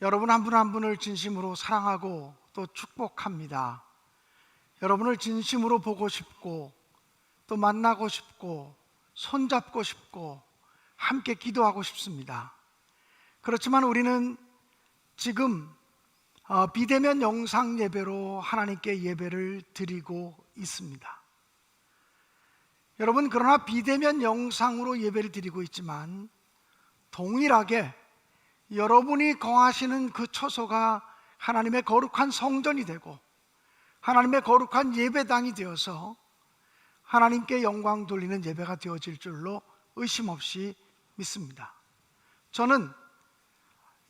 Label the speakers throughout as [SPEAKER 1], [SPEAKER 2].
[SPEAKER 1] 여러분 한 분 한 분을 진심으로 사랑하고 또 축복합니다. 여러분을 진심으로 보고 싶고 또 만나고 싶고 손잡고 싶고 함께 기도하고 싶습니다. 그렇지만 우리는 지금 비대면 영상 예배로 하나님께 예배를 드리고 있습니다. 여러분, 그러나 비대면 영상으로 예배를 드리고 있지만 동일하게 여러분이 거하시는 그 처소가 하나님의 거룩한 성전이 되고 하나님의 거룩한 예배당이 되어서 하나님께 영광 돌리는 예배가 되어질 줄로 의심 없이 믿습니다. 저는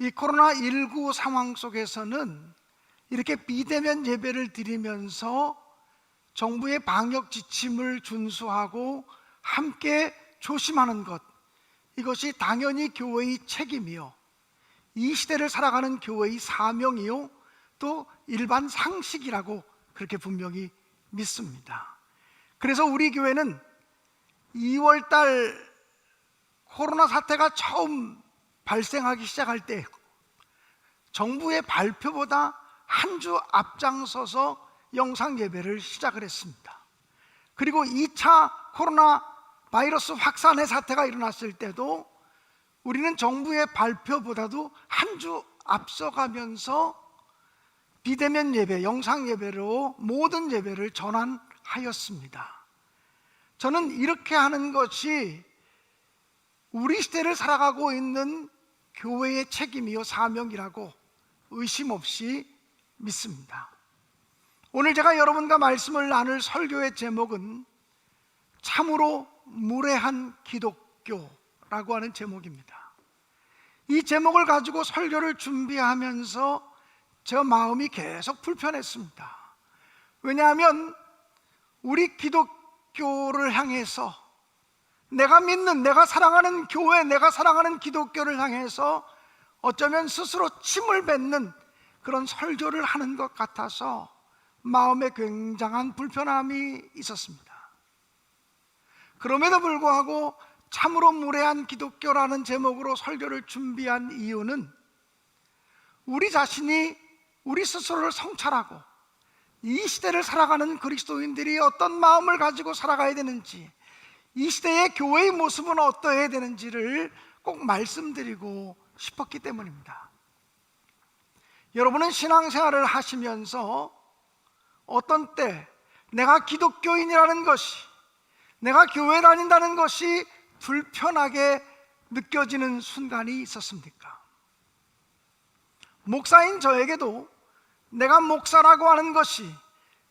[SPEAKER 1] 이 코로나19 상황 속에서는 이렇게 비대면 예배를 드리면서 정부의 방역 지침을 준수하고 함께 조심하는 것, 이것이 당연히 교회의 책임이요, 이 시대를 살아가는 교회의 사명이요, 또 일반 상식이라고 그렇게 분명히 믿습니다. 그래서 우리 교회는 2월달 코로나 사태가 처음 발생하기 시작할 때 정부의 발표보다 한 주 앞장서서 영상 예배를 시작을 했습니다. 그리고 2차 코로나 바이러스 확산의 사태가 일어났을 때도 우리는 정부의 발표보다도 한 주 앞서가면서 비대면 예배, 영상 예배로 모든 예배를 전환하였습니다. 저는 이렇게 하는 것이 우리 시대를 살아가고 있는 교회의 책임이요 사명이라고 의심 없이 믿습니다. 오늘 제가 여러분과 말씀을 나눌 설교의 제목은 참으로 무례한 기독교라고 하는 제목입니다. 이 제목을 가지고 설교를 준비하면서 제 마음이 계속 불편했습니다. 왜냐하면 우리 기독교를 향해서, 내가 믿는, 내가 사랑하는 교회, 내가 사랑하는 기독교를 향해서 어쩌면 스스로 침을 뱉는 그런 설교를 하는 것 같아서 마음에 굉장한 불편함이 있었습니다. 그럼에도 불구하고 참으로 무례한 기독교라는 제목으로 설교를 준비한 이유는 우리 자신이 우리 스스로를 성찰하고 이 시대를 살아가는 그리스도인들이 어떤 마음을 가지고 살아가야 되는지, 이 시대의 교회의 모습은 어떠해야 되는지를 꼭 말씀드리고 싶었기 때문입니다. 여러분은 신앙생활을 하시면서 어떤 때 내가 기독교인이라는 것이, 내가 교회 다닌다는 것이 불편하게 느껴지는 순간이 있었습니까? 목사인 저에게도 내가 목사라고 하는 것이,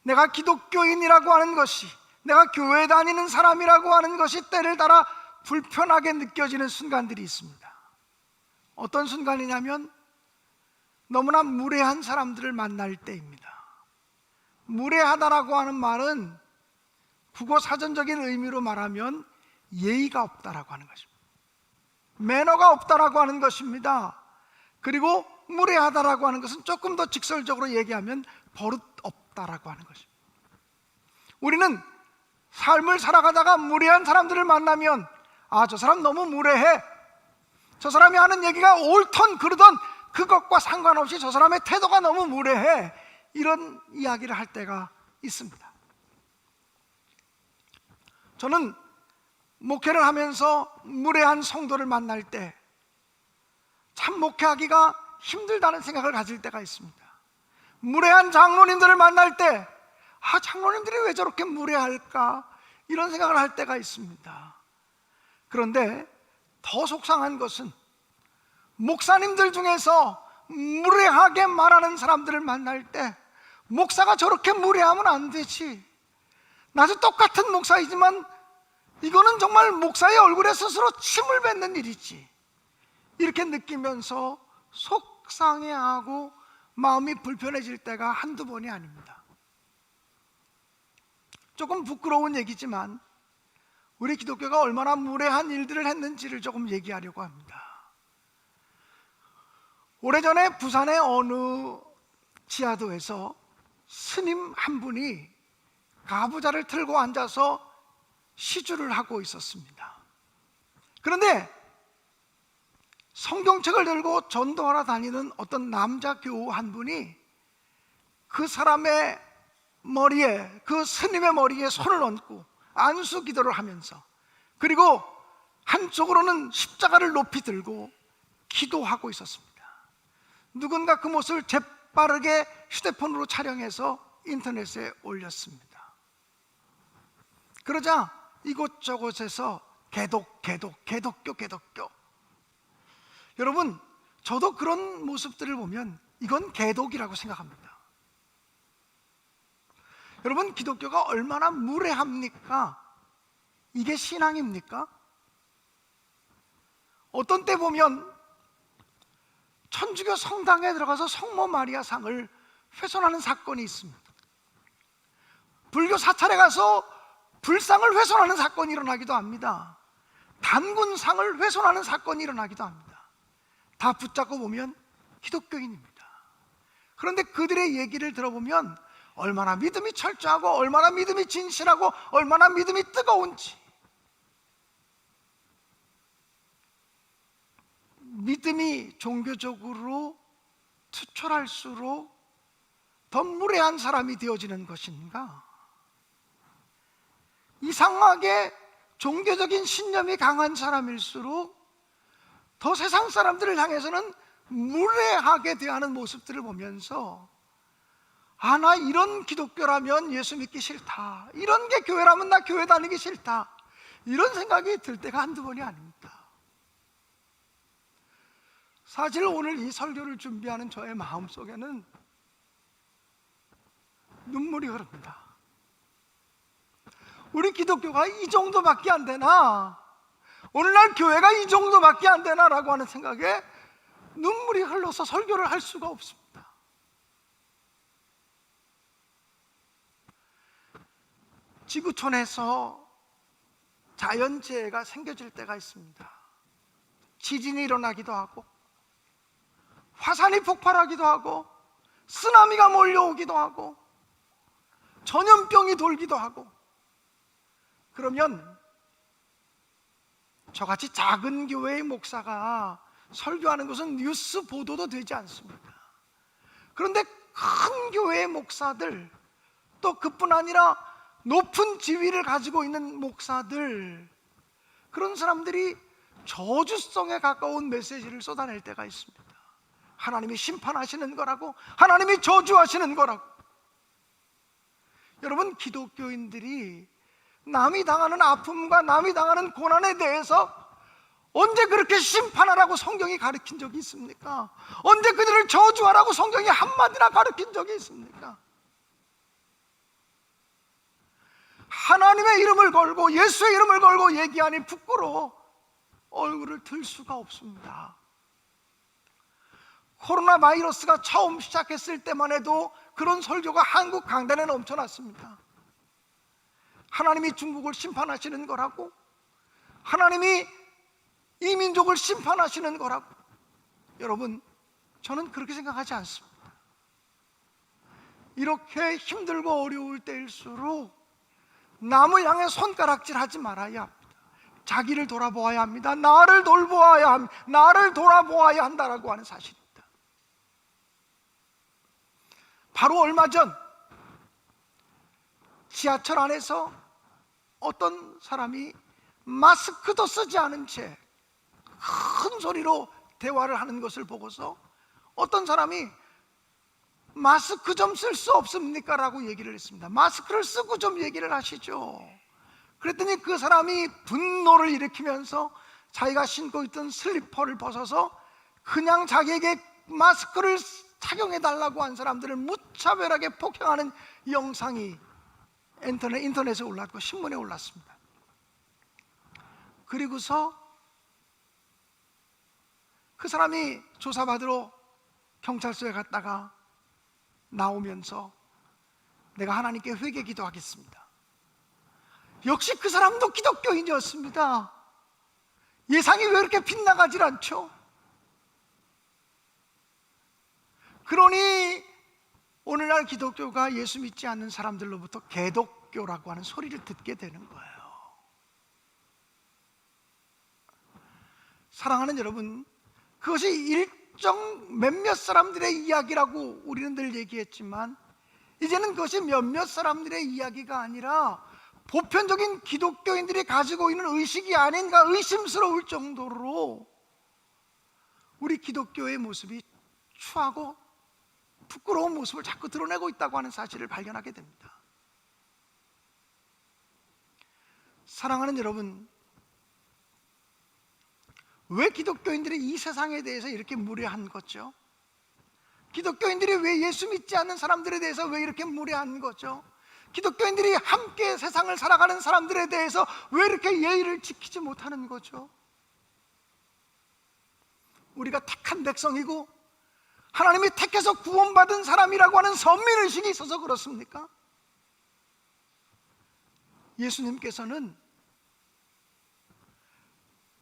[SPEAKER 1] 내가 기독교인이라고 하는 것이, 내가 교회 다니는 사람이라고 하는 것이 때를 따라 불편하게 느껴지는 순간들이 있습니다. 어떤 순간이냐면 너무나 무례한 사람들을 만날 때입니다. 무례하다라고 하는 말은 국어 사전적인 의미로 말하면 예의가 없다라고 하는 것입니다. 매너가 없다라고 하는 것입니다. 그리고 무례하다라고 하는 것은 조금 더 직설적으로 얘기하면 버릇 없다라고 하는 것입니다. 우리는 삶을 살아가다가 무례한 사람들을 만나면 저 사람 너무 무례해, 저 사람이 하는 얘기가 옳던 그르던 그것과 상관없이 저 사람의 태도가 너무 무례해, 이런 이야기를 할 때가 있습니다. 저는 목회를 하면서 무례한 성도를 만날 때 참 목회하기가 힘들다는 생각을 가질 때가 있습니다. 무례한 장로님들을 만날 때 장로님들이 왜 저렇게 무례할까, 이런 생각을 할 때가 있습니다. 그런데 더 속상한 것은 목사님들 중에서 무례하게 말하는 사람들을 만날 때 목사가 저렇게 무례하면 안 되지, 나도 똑같은 목사이지만 이거는 정말 목사의 얼굴에 스스로 침을 뱉는 일이지, 이렇게 느끼면서 속상해하고 마음이 불편해질 때가 한두 번이 아닙니다. 조금 부끄러운 얘기지만 우리 기독교가 얼마나 무례한 일들을 했는지를 조금 얘기하려고 합니다. 오래전에 부산의 어느 지하도에서 스님 한 분이 가부좌를 틀고 앉아서 시주를 하고 있었습니다. 그런데 성경책을 들고 전도하러 다니는 어떤 남자 교우 한 분이 그 사람의 머리에, 그 스님의 머리에 손을 얹고 안수 기도를 하면서, 그리고 한쪽으로는 십자가를 높이 들고 기도하고 있었습니다. 누군가 그 모습을 재빠르게 휴대폰으로 촬영해서 인터넷에 올렸습니다. 그러자 이곳저곳에서 개독교. 여러분, 저도 그런 모습들을 보면 이건 개독이라고 생각합니다. 여러분, 기독교가 얼마나 무례합니까? 이게 신앙입니까? 어떤 때 보면 천주교 성당에 들어가서 성모 마리아 상을 훼손하는 사건이 있습니다. 불교 사찰에 가서 불상을 훼손하는 사건이 일어나기도 합니다. 단군상을 훼손하는 사건이 일어나기도 합니다. 다 붙잡고 보면 기독교인입니다. 그런데 그들의 얘기를 들어보면 얼마나 믿음이 철저하고 얼마나 믿음이 진실하고 얼마나 믿음이 뜨거운지, 믿음이 종교적으로 투철할수록 더 무례한 사람이 되어지는 것인가? 이상하게 종교적인 신념이 강한 사람일수록 더 세상 사람들을 향해서는 무례하게 대하는 모습들을 보면서, 아, 나 이런 기독교라면 예수 믿기 싫다, 이런 게 교회라면 나 교회 다니기 싫다, 이런 생각이 들 때가 한두 번이 아닙니다. 사실 오늘 이 설교를 준비하는 저의 마음속에는 눈물이 흐릅니다. 우리 기독교가 이 정도밖에 안 되나? 오늘날 교회가 이 정도밖에 안 되나라고 하는 생각에 눈물이 흘러서 설교를 할 수가 없습니다. 지구촌에서 자연재해가 생겨질 때가 있습니다. 지진이 일어나기도 하고 화산이 폭발하기도 하고 쓰나미가 몰려오기도 하고 전염병이 돌기도 하고, 그러면 저같이 작은 교회의 목사가 설교하는 것은 뉴스 보도도 되지 않습니다. 그런데 큰 교회의 목사들, 또 그뿐 아니라 높은 지위를 가지고 있는 목사들, 그런 사람들이 저주성에 가까운 메시지를 쏟아낼 때가 있습니다. 하나님이 심판하시는 거라고, 하나님이 저주하시는 거라고. 여러분, 기독교인들이 남이 당하는 아픔과 남이 당하는 고난에 대해서 언제 그렇게 심판하라고 성경이 가르친 적이 있습니까? 언제 그들을 저주하라고 성경이 한마디나 가르친 적이 있습니까? 하나님의 이름을 걸고 예수의 이름을 걸고 얘기하니 부끄러워 얼굴을 들 수가 없습니다. 코로나 바이러스가 처음 시작했을 때만 해도 그런 설교가 한국 강단에 넘쳐났습니다. 하나님이 중국을 심판하시는 거라고, 하나님이 이 민족을 심판하시는 거라고. 여러분, 저는 그렇게 생각하지 않습니다. 이렇게 힘들고 어려울 때일수록 남을 향해 손가락질하지 말아야 합니다. 자기를 돌아보아야 합니다. 나를 돌보아야 합니다. 나를 돌아보아야 한다라고 하는 사실입니다. 바로 얼마 전 지하철 안에서 어떤 사람이 마스크도 쓰지 않은 채 큰 소리로 대화를 하는 것을 보고서 어떤 사람이 마스크 좀 쓸 수 없습니까? 라고 얘기를 했습니다. 마스크를 쓰고 좀 얘기를 하시죠. 그랬더니 그 사람이 분노를 일으키면서 자기가 신고 있던 슬리퍼를 벗어서 그냥 자기에게 마스크를 착용해달라고 한 사람들을 무차별하게 폭행하는 영상이 인터넷에 올랐고 신문에 올랐습니다. 그리고서 그 사람이 조사받으러 경찰서에 갔다가 나오면서 내가 하나님께 회개 기도하겠습니다. 역시 그 사람도 기독교인이었습니다. 예상이 왜 이렇게 빗나가질 않죠? 그러니 오늘날 기독교가 예수 믿지 않는 사람들로부터 개독교라고 하는 소리를 듣게 되는 거예요. 사랑하는 여러분, 그것이 일정 몇몇 사람들의 이야기라고 우리는 늘 얘기했지만, 이제는 그것이 몇몇 사람들의 이야기가 아니라 보편적인 기독교인들이 가지고 있는 의식이 아닌가 의심스러울 정도로 우리 기독교의 모습이 추하고 부끄러운 모습을 자꾸 드러내고 있다고 하는 사실을 발견하게 됩니다. 사랑하는 여러분, 왜 기독교인들이 이 세상에 대해서 이렇게 무례한 거죠? 기독교인들이 왜 예수 믿지 않는 사람들에 대해서 왜 이렇게 무례한 거죠? 기독교인들이 함께 세상을 살아가는 사람들에 대해서 왜 이렇게 예의를 지키지 못하는 거죠? 우리가 택한 백성이고 하나님이 택해서 구원받은 사람이라고 하는 선민의식이 있어서 그렇습니까? 예수님께서는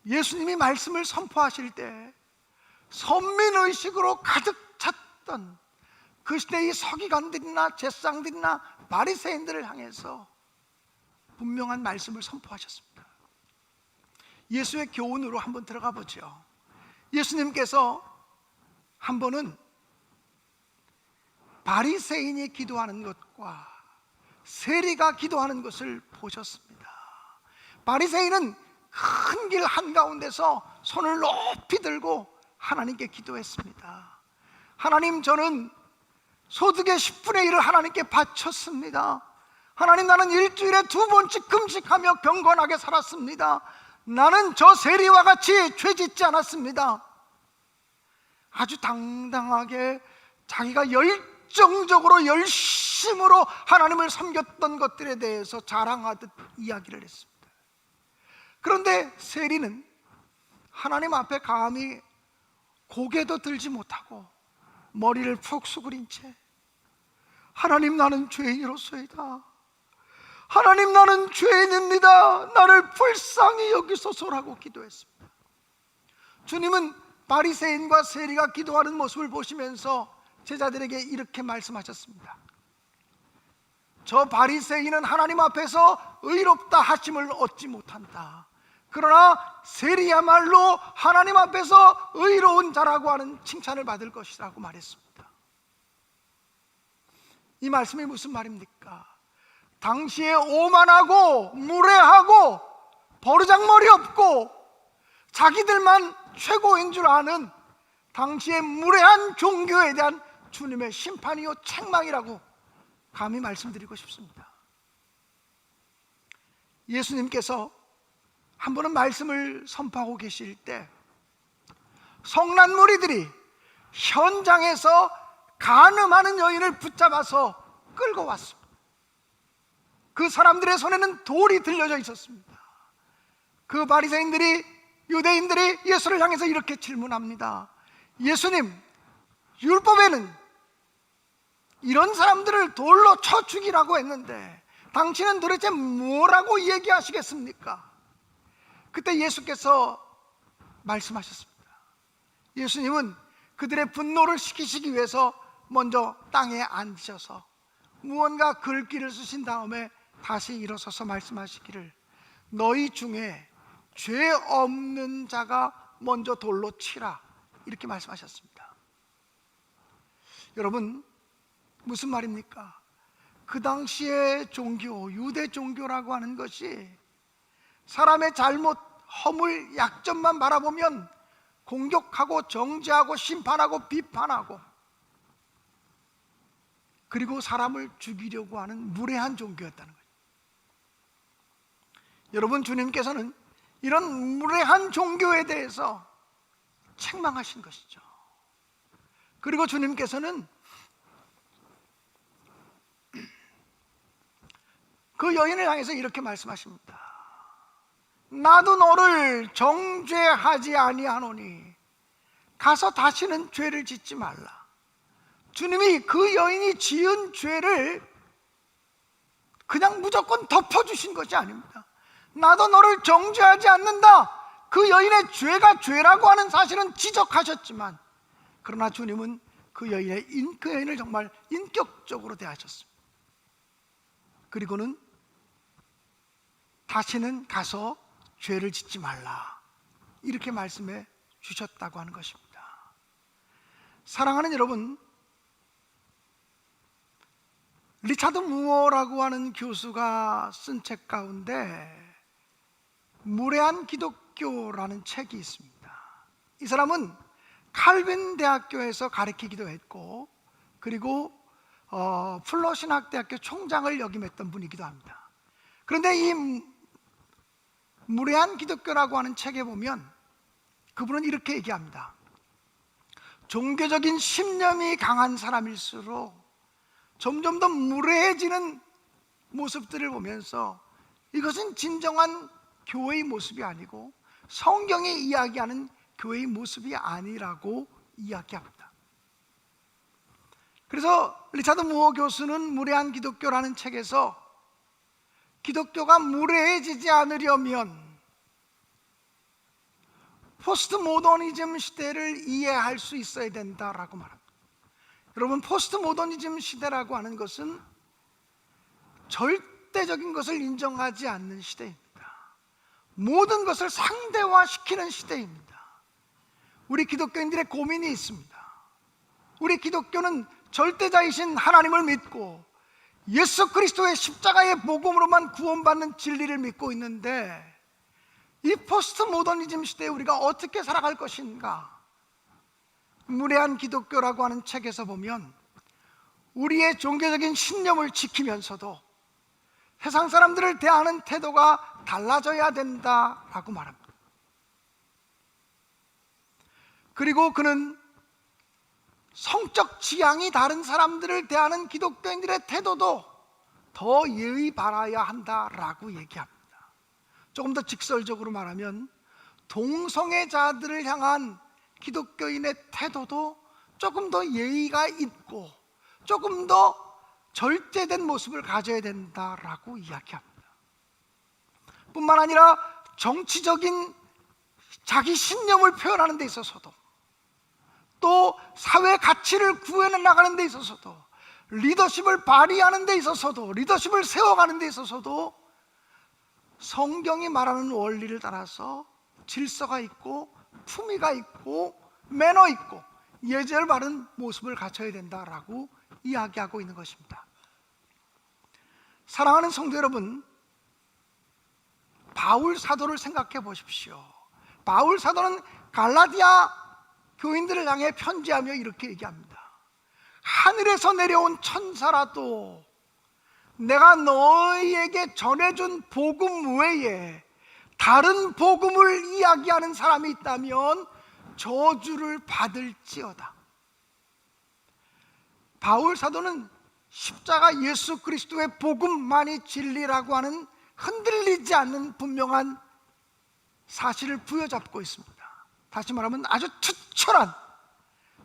[SPEAKER 1] 예수님이 말씀을 선포하실 때 선민의식으로 가득 찼던 그 시대의 서기관들이나 제사장들이나 바리새인들을 향해서 분명한 말씀을 선포하셨습니다. 예수의 교훈으로 한번 들어가 보죠. 예수님께서 한 번은 바리새인이 기도하는 것과 세리가 기도하는 것을 보셨습니다. 바리새인은 큰 길 한가운데서 손을 높이 들고 하나님께 기도했습니다. 하나님, 저는 소득의 10분의 1을 하나님께 바쳤습니다. 하나님, 나는 일주일에 2번씩 금식하며 경건하게 살았습니다. 나는 저 세리와 같이 죄짓지 않았습니다. 아주 당당하게 자기가 열정적으로 열심으로 하나님을 섬겼던 것들에 대해서 자랑하듯 이야기를 했습니다. 그런데 세리는 하나님 앞에 감히 고개도 들지 못하고 머리를 푹 수그린 채, 하나님, 나는 죄인으로서이다. 하나님, 나는 죄인입니다. 나를 불쌍히 여기소서라고 기도했습니다. 주님은 바리새인과 세리가 기도하는 모습을 보시면서 제자들에게 이렇게 말씀하셨습니다. 저 바리새인은 하나님 앞에서 의롭다 하심을 얻지 못한다. 그러나 세리야말로 하나님 앞에서 의로운 자라고 하는 칭찬을 받을 것이라고 말했습니다. 이 말씀이 무슨 말입니까? 당시에 오만하고 무례하고 버르장머리 없고 자기들만 최고인 줄 아는 당시의 무례한 종교에 대한 주님의 심판이요 책망이라고 감히 말씀드리고 싶습니다. 예수님께서 한 번은 말씀을 선포하고 계실 때 성난 무리들이 현장에서 간음하는 여인을 붙잡아서 끌고 왔습니다. 그 사람들의 손에는 돌이 들려져 있었습니다. 그 바리새인들이, 유대인들이 예수를 향해서 이렇게 질문합니다. 예수님, 율법에는 이런 사람들을 돌로 쳐 죽이라고 했는데 당신은 도대체 뭐라고 얘기하시겠습니까? 그때 예수께서 말씀하셨습니다. 예수님은 그들의 분노를 식히시기 위해서 먼저 땅에 앉으셔서 무언가 글귀를 쓰신 다음에 다시 일어서서 말씀하시기를, 너희 중에 죄 없는 자가 먼저 돌로 치라, 이렇게 말씀하셨습니다. 여러분, 무슨 말입니까? 그 당시의 종교, 유대 종교라고 하는 것이 사람의 잘못, 허물, 약점만 바라보면 공격하고 정죄하고 심판하고 비판하고 그리고 사람을 죽이려고 하는 무례한 종교였다는 거예요. 여러분, 주님께서는 이런 무례한 종교에 대해서 책망하신 것이죠. 그리고 주님께서는 그 여인을 향해서 이렇게 말씀하십니다. 나도 너를 정죄하지 아니하노니 가서 다시는 죄를 짓지 말라. 주님이 그 여인이 지은 죄를 그냥 무조건 덮어주신 것이 아닙니다. 나도 너를 정죄하지 않는다. 그 여인의 죄가 죄라고 하는 사실은 지적하셨지만, 그러나 주님은 그 여인을 정말 인격적으로 대하셨습니다. 그리고는 다시는 가서 죄를 짓지 말라, 이렇게 말씀해 주셨다고 하는 것입니다. 사랑하는 여러분, 리차드 무어라고 하는 교수가 쓴 책 가운데 무례한 기독교라는 책이 있습니다. 이 사람은 칼빈 대학교에서 가르치기도 했고, 그리고 플러신학대학교 총장을 역임했던 분이기도 합니다. 그런데 이 무례한 기독교라고 하는 책에 보면 그분은 이렇게 얘기합니다. 종교적인 신념이 강한 사람일수록 점점 더 무례해지는 모습들을 보면서 이것은 진정한 교회의 모습이 아니고 성경이 이야기하는 교회의 모습이 아니라고 이야기합니다. 그래서 리차드 무어 교수는 무례한 기독교라는 책에서 기독교가 무례해지지 않으려면 포스트 모더니즘 시대를 이해할 수 있어야 된다라고 말합니다. 여러분, 포스트 모더니즘 시대라고 하는 것은 절대적인 것을 인정하지 않는 시대입니다. 모든 것을 상대화시키는 시대입니다. 우리 기독교인들의 고민이 있습니다. 우리 기독교는 절대자이신 하나님을 믿고 예수 그리스도의 십자가의 복음으로만 구원받는 진리를 믿고 있는데, 이 포스트 모더니즘 시대에 우리가 어떻게 살아갈 것인가? 무례한 기독교라고 하는 책에서 보면 우리의 종교적인 신념을 지키면서도 세상 사람들을 대하는 태도가 달라져야 된다라고 말합니다. 그리고 그는 성적 지향이 다른 사람들을 대하는 기독교인들의 태도도 더 예의 바라야 한다라고 얘기합니다. 조금 더 직설적으로 말하면 동성애자들을 향한 기독교인의 태도도 조금 더 예의가 있고 조금 더 절제된 모습을 가져야 된다라고 이야기합니다. 뿐만 아니라 정치적인 자기 신념을 표현하는 데 있어서도, 또 사회 가치를 구해 나가는 데 있어서도, 리더십을 발휘하는 데 있어서도, 리더십을 세워가는 데 있어서도 성경이 말하는 원리를 따라서 질서가 있고 품위가 있고 매너 있고 예절 바른 모습을 갖춰야 된다라고 이야기하고 있는 것입니다. 사랑하는 성도 여러분, 바울 사도를 생각해 보십시오. 바울 사도는 갈라디아 교인들을 향해 편지하며 이렇게 얘기합니다. 하늘에서 내려온 천사라도 내가 너희에게 전해준 복음 외에 다른 복음을 이야기하는 사람이 있다면 저주를 받을지어다. 바울 사도는 십자가 예수 그리스도의 복음만이 진리라고 하는 흔들리지 않는 분명한 사실을 부여잡고 있습니다. 다시 말하면 아주 투철한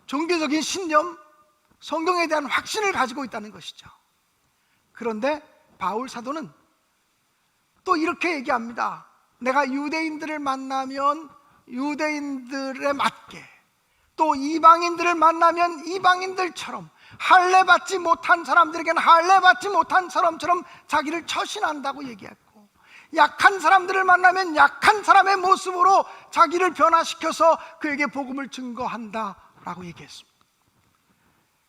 [SPEAKER 1] 종교적인 신념, 성경에 대한 확신을 가지고 있다는 것이죠. 그런데 바울 사도는 또 이렇게 얘기합니다. 내가 유대인들을 만나면 유대인들에 맞게, 또 이방인들을 만나면 이방인들처럼, 할례 받지 못한 사람들에게는 할례 받지 못한 사람처럼 자기를 처신한다고 얘기했고, 약한 사람들을 만나면 약한 사람의 모습으로 자기를 변화시켜서 그에게 복음을 증거한다라고 얘기했습니다.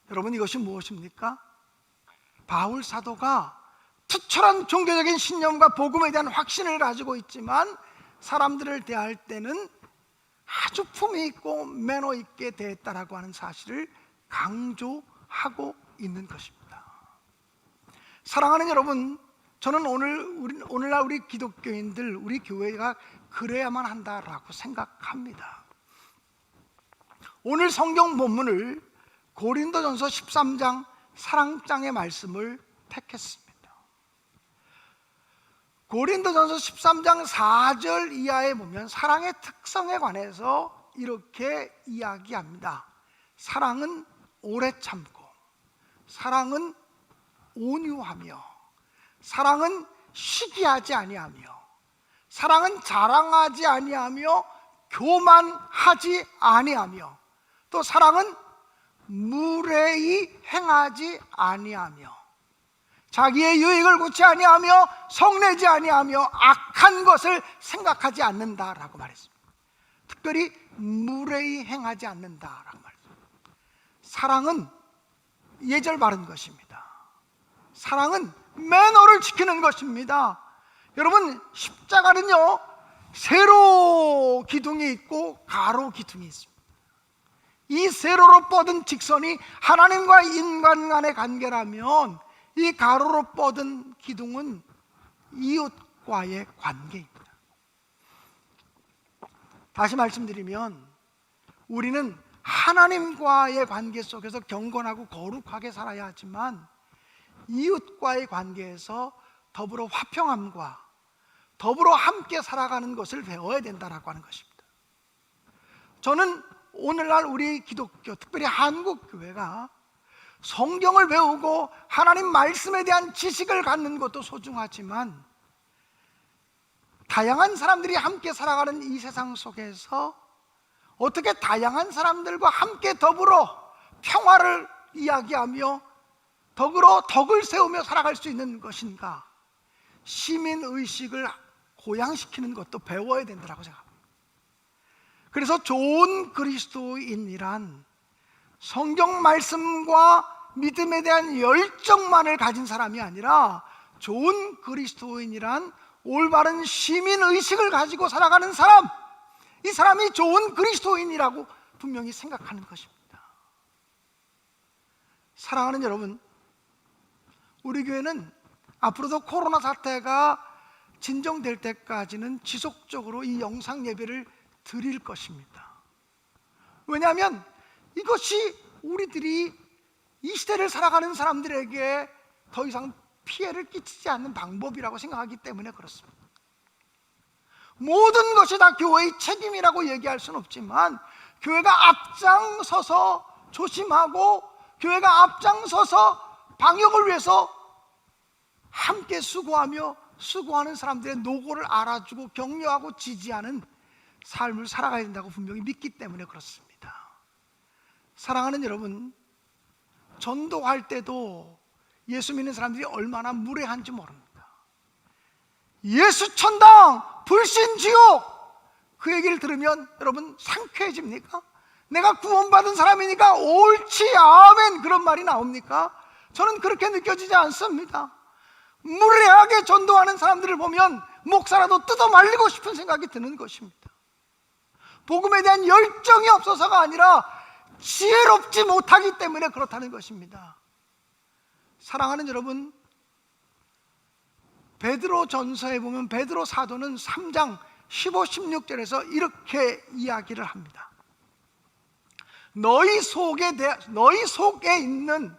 [SPEAKER 1] 여러분, 이것이 무엇입니까? 바울 사도가 투철한 종교적인 신념과 복음에 대한 확신을 가지고 있지만 사람들을 대할 때는 아주 품위 있고 매너 있게 대했다라고 하는 사실을 강조하고 있는 것입니다. 사랑하는 여러분, 저는 오늘날 우리 기독교인들, 우리 교회가 그래야만 한다라고 생각합니다. 오늘 성경 본문을 고린도전서 13장 사랑장의 말씀을 택했습니다. 고린도전서 13장 4절 이하에 보면 사랑의 특성에 관해서 이렇게 이야기합니다. 사랑은 오래 참고, 사랑은 온유하며, 사랑은 시기하지 아니하며, 사랑은 자랑하지 아니하며, 교만하지 아니하며, 또 사랑은 무례히 행하지 아니하며, 자기의 유익을 구치 아니하며, 성내지 아니하며, 악한 것을 생각하지 않는다라고 말했습니다. 특별히 무례히 행하지 않는다라고 말했습니다. 사랑은 예절 바른 것입니다. 사랑은 매너를 지키는 것입니다. 여러분, 십자가는요, 세로 기둥이 있고 가로 기둥이 있습니다. 이 세로로 뻗은 직선이 하나님과 인간 간의 관계라면, 이 가로로 뻗은 기둥은 이웃과의 관계입니다. 다시 말씀드리면, 우리는 하나님과의 관계 속에서 경건하고 거룩하게 살아야 하지만, 이웃과의 관계에서 더불어 화평함과 더불어 함께 살아가는 것을 배워야 된다라고 하는 것입니다. 저는 오늘날 우리 기독교, 특별히 한국 교회가 성경을 배우고 하나님 말씀에 대한 지식을 갖는 것도 소중하지만, 다양한 사람들이 함께 살아가는 이 세상 속에서 어떻게 다양한 사람들과 함께 더불어 평화를 이야기하며 더불어 덕을 세우며 살아갈 수 있는 것인가, 시민의식을 고양시키는 것도 배워야 된다고 생각합니다. 그래서 좋은 그리스도인이란 성경 말씀과 믿음에 대한 열정만을 가진 사람이 아니라, 좋은 그리스도인이란 올바른 시민의식을 가지고 살아가는 사람, 이 사람이 좋은 그리스도인이라고 분명히 생각하는 것입니다. 사랑하는 여러분, 우리 교회는 앞으로도 코로나 사태가 진정될 때까지는 지속적으로 이 영상 예배를 드릴 것입니다. 왜냐하면 이것이 우리들이 이 시대를 살아가는 사람들에게 더 이상 피해를 끼치지 않는 방법이라고 생각하기 때문에 그렇습니다. 모든 것이 다 교회의 책임이라고 얘기할 수는 없지만, 교회가 앞장서서 조심하고 교회가 앞장서서 방역을 위해서 함께 수고하며 수고하는 사람들의 노고를 알아주고 격려하고 지지하는 삶을 살아가야 된다고 분명히 믿기 때문에 그렇습니다. 사랑하는 여러분, 전도할 때도 예수 믿는 사람들이 얼마나 무례한지 모릅니다. 예수 천당, 불신 지옥, 그 얘기를 들으면 여러분 상쾌해집니까? 내가 구원받은 사람이니까 옳지, 아멘, 그런 말이 나옵니까? 저는 그렇게 느껴지지 않습니다. 무례하게 전도하는 사람들을 보면 목사라도 뜯어 말리고 싶은 생각이 드는 것입니다. 복음에 대한 열정이 없어서가 아니라 지혜롭지 못하기 때문에 그렇다는 것입니다. 사랑하는 여러분, 베드로 전서에 보면 베드로 사도는 3장 15, 16절에서 이렇게 이야기를 합니다. 너희 속에 있는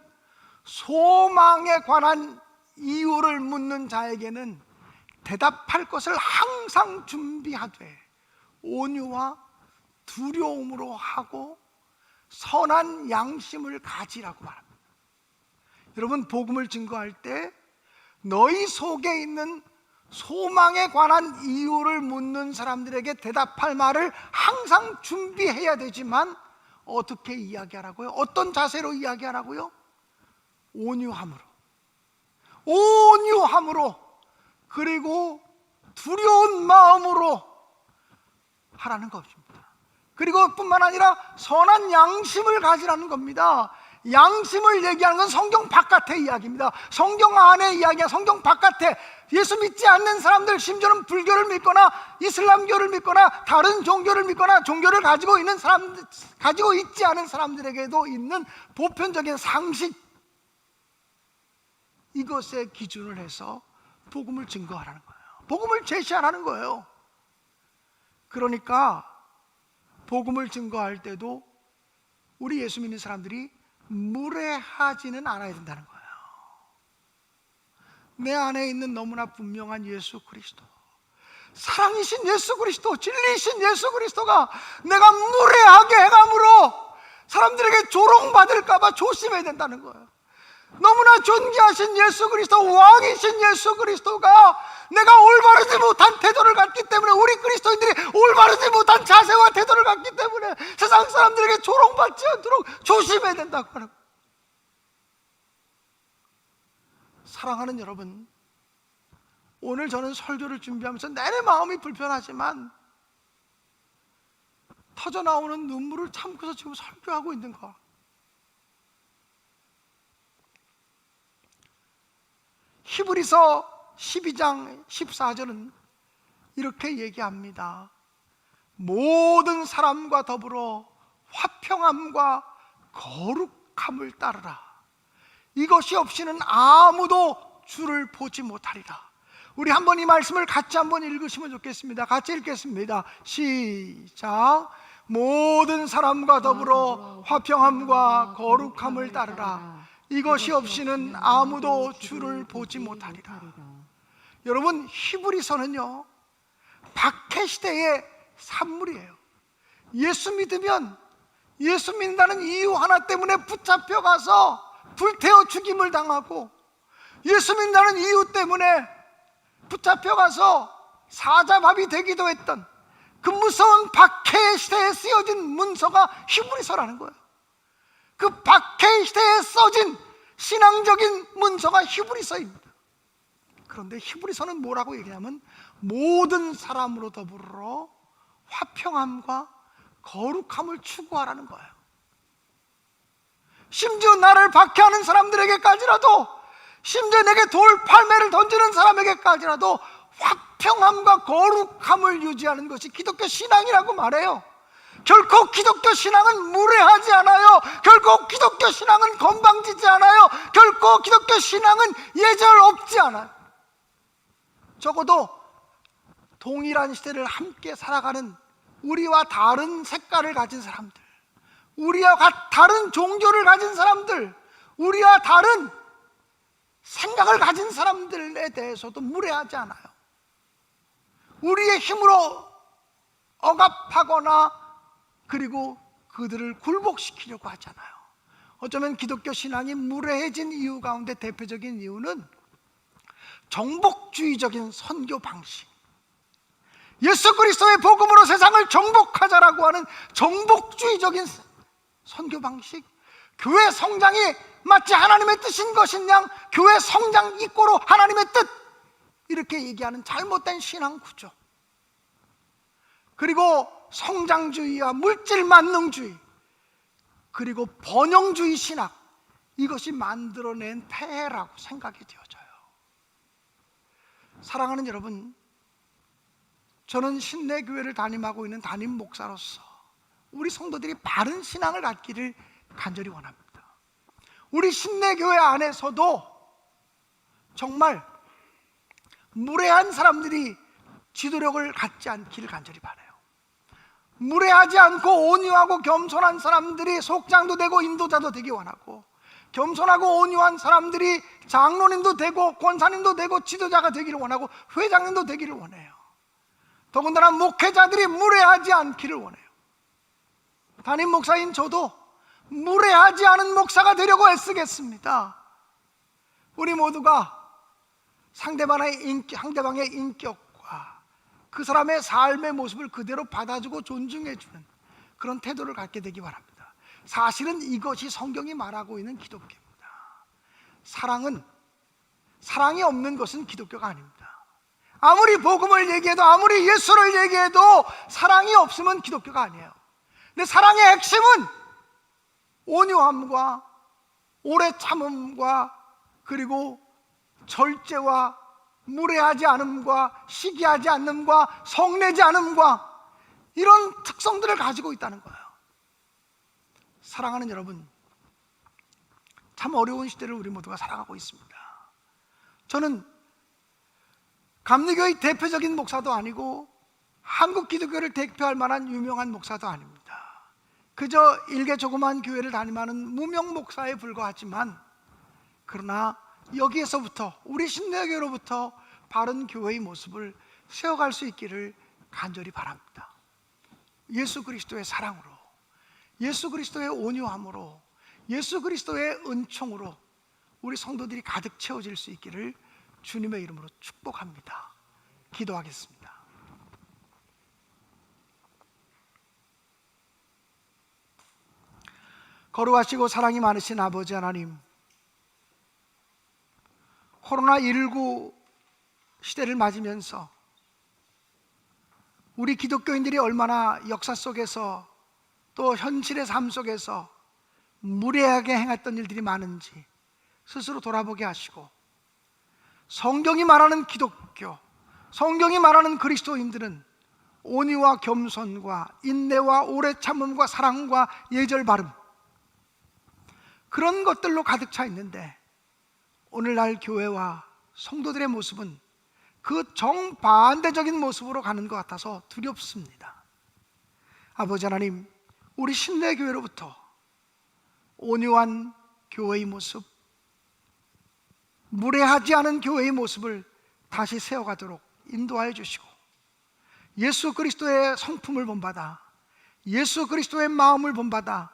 [SPEAKER 1] 소망에 관한 이유를 묻는 자에게는 대답할 것을 항상 준비하되 온유와 두려움으로 하고 선한 양심을 가지라고 말합니다. 여러분, 복음을 증거할 때 너희 속에 있는 소망에 관한 이유를 묻는 사람들에게 대답할 말을 항상 준비해야 되지만, 어떻게 이야기하라고요? 어떤 자세로 이야기하라고요? 온유함으로, 그리고 두려운 마음으로 하라는 것입니다. 그리고 뿐만 아니라 선한 양심을 가지라는 겁니다. 양심을 얘기하는 건 성경 바깥의 이야기입니다. 성경 안의 이야기야. 성경 바깥에 예수 믿지 않는 사람들, 심지어는 불교를 믿거나 이슬람교를 믿거나 다른 종교를 믿거나 종교를 가지고 있는 사람들, 가지고 있지 않은 사람들에게도 있는 보편적인 상식, 이것에 기준을 해서 복음을 증거하라는 거예요. 복음을 제시하라는 거예요. 그러니까 복음을 증거할 때도 우리 예수 믿는 사람들이 무례하지는 않아야 된다는 거예요. 내 안에 있는 너무나 분명한 예수 그리스도, 사랑이신 예수 그리스도, 진리이신 예수 그리스도가 내가 무례하게 해감으로 사람들에게 조롱받을까 봐 조심해야 된다는 거예요. 너무나 존귀하신 예수 그리스도, 왕이신 예수 그리스도가 내가 올바르지 못한 태도를 갖기 때문에, 우리 그리스도인들이 올바르지 못한 자세와 태도를 갖기 때문에 세상 사람들에게 조롱받지 않도록 조심해야 된다고 하는 거예요. 사랑하는 여러분, 오늘 저는 설교를 준비하면서 내내 마음이 불편하지만 터져나오는 눈물을 참고서 지금 설교하고 있는 거, 히브리서 12장 14절은 이렇게 얘기합니다. 모든 사람과 더불어 화평함과 거룩함을 따르라. 이것이 없이는 아무도 주를 보지 못하리라. 우리 한번 이 말씀을 같이 한번 읽으시면 좋겠습니다. 같이 읽겠습니다. 시작. 모든 사람과 더불어 화평함과 거룩함을 따르라. 이것이 없이는 아무도 주를 보지 못하리라. 여러분, 히브리서는요 박해 시대의 산물이에요. 예수 믿으면, 예수 믿는다는 이유 하나 때문에 붙잡혀가서 불태워 죽임을 당하고, 예수 믿는다는 이유 때문에 붙잡혀가서 사자밥이 되기도 했던 그 무서운 박해 시대에 쓰여진 문서가 히브리서라는 거예요. 그 박해 시대에 써진 신앙적인 문서가 히브리서입니다. 그런데 히브리서는 뭐라고 얘기하냐면 모든 사람으로 더불어 화평함과 거룩함을 추구하라는 거예요. 심지어 나를 박해하는 사람들에게까지라도, 심지어 내게 돌팔매를 던지는 사람에게까지라도 화평함과 거룩함을 유지하는 것이 기독교 신앙이라고 말해요. 결코 기독교 신앙은 무례하지 않아요. 결코 기독교 신앙은 건방지지 않아요. 결코 기독교 신앙은 예절 없지 않아요. 적어도 동일한 시대를 함께 살아가는 우리와 다른 색깔을 가진 사람들, 우리와 다른 종교를 가진 사람들, 우리와 다른 생각을 가진 사람들에 대해서도 무례하지 않아요. 우리의 힘으로 억압하거나 그리고 그들을 굴복시키려고 하잖아요. 어쩌면 기독교 신앙이 무례해진 이유 가운데 대표적인 이유는 정복주의적인 선교 방식, 예수 그리스도의 복음으로 세상을 정복하자라고 하는 정복주의적인 선교 방식, 교회 성장이 마치 하나님의 뜻인 것인 양 교회 성장 이꼬로 하나님의 뜻, 이렇게 얘기하는 잘못된 신앙 구조, 그리고 성장주의와 물질 만능주의, 그리고 번영주의 신학, 이것이 만들어낸 폐해라고 생각이 되어져요. 사랑하는 여러분, 저는 신내교회를 담임하고 있는 담임 목사로서 우리 성도들이 바른 신앙을 갖기를 간절히 원합니다. 우리 신내교회 안에서도 정말 무례한 사람들이 지도력을 갖지 않기를 간절히 바라요. 무례하지 않고 온유하고 겸손한 사람들이 속장도 되고 인도자도 되기 원하고, 겸손하고 온유한 사람들이 장로님도 되고 권사님도 되고 지도자가 되기를 원하고 회장님도 되기를 원해요. 더군다나 목회자들이 무례하지 않기를 원해요. 담임 목사인 저도 무례하지 않은 목사가 되려고 애쓰겠습니다. 우리 모두가 상대방의 인격과 그 사람의 삶의 모습을 그대로 받아주고 존중해주는 그런 태도를 갖게 되기 바랍니다. 사실은 이것이 성경이 말하고 있는 기독교입니다. 사랑이 없는 것은 기독교가 아닙니다. 아무리 복음을 얘기해도, 아무리 예수를 얘기해도 사랑이 없으면 기독교가 아니에요. 근데 사랑의 핵심은 온유함과 오래 참음과 그리고 절제와 무례하지 않음과 시기하지 않음과 성내지 않음과 이런 특성들을 가지고 있다는 거예요. 사랑하는 여러분, 참 어려운 시대를 우리 모두가 살아가고 있습니다. 저는 감리교의 대표적인 목사도 아니고 한국 기독교를 대표할 만한 유명한 목사도 아닙니다. 그저 일개 조그만 교회를 담임하는 무명 목사에 불과하지만, 그러나 여기에서부터, 우리 신내교로부터 바른 교회의 모습을 세워갈 수 있기를 간절히 바랍니다. 예수 그리스도의 사랑으로, 예수 그리스도의 온유함으로, 예수 그리스도의 은총으로 우리 성도들이 가득 채워질 수 있기를 주님의 이름으로 축복합니다. 기도하겠습니다. 거룩하시고 사랑이 많으신 아버지 하나님, 코로나19 시대를 맞으면서 우리 기독교인들이 얼마나 역사 속에서 또 현실의 삶 속에서 무례하게 행했던 일들이 많은지 스스로 돌아보게 하시고, 성경이 말하는 기독교, 성경이 말하는 그리스도인들은 온유와 겸손과 인내와 오래 참음과 사랑과 예절 바름, 그런 것들로 가득 차 있는데, 오늘날 교회와 성도들의 모습은 그 정반대적인 모습으로 가는 것 같아서 두렵습니다. 아버지 하나님, 우리 신내교회로부터 온유한 교회의 모습, 무례하지 않은 교회의 모습을 다시 세워가도록 인도하여 주시고, 예수 그리스도의 성품을 본받아, 예수 그리스도의 마음을 본받아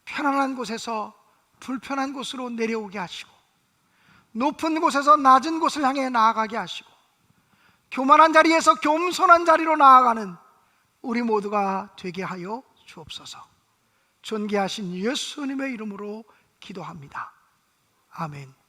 [SPEAKER 1] 편안한 곳에서 불편한 곳으로 내려오게 하시고, 높은 곳에서 낮은 곳을 향해 나아가게 하시고, 교만한 자리에서 겸손한 자리로 나아가는 우리 모두가 되게 하여 주옵소서. 존귀하신 예수님의 이름으로 기도합니다. 아멘.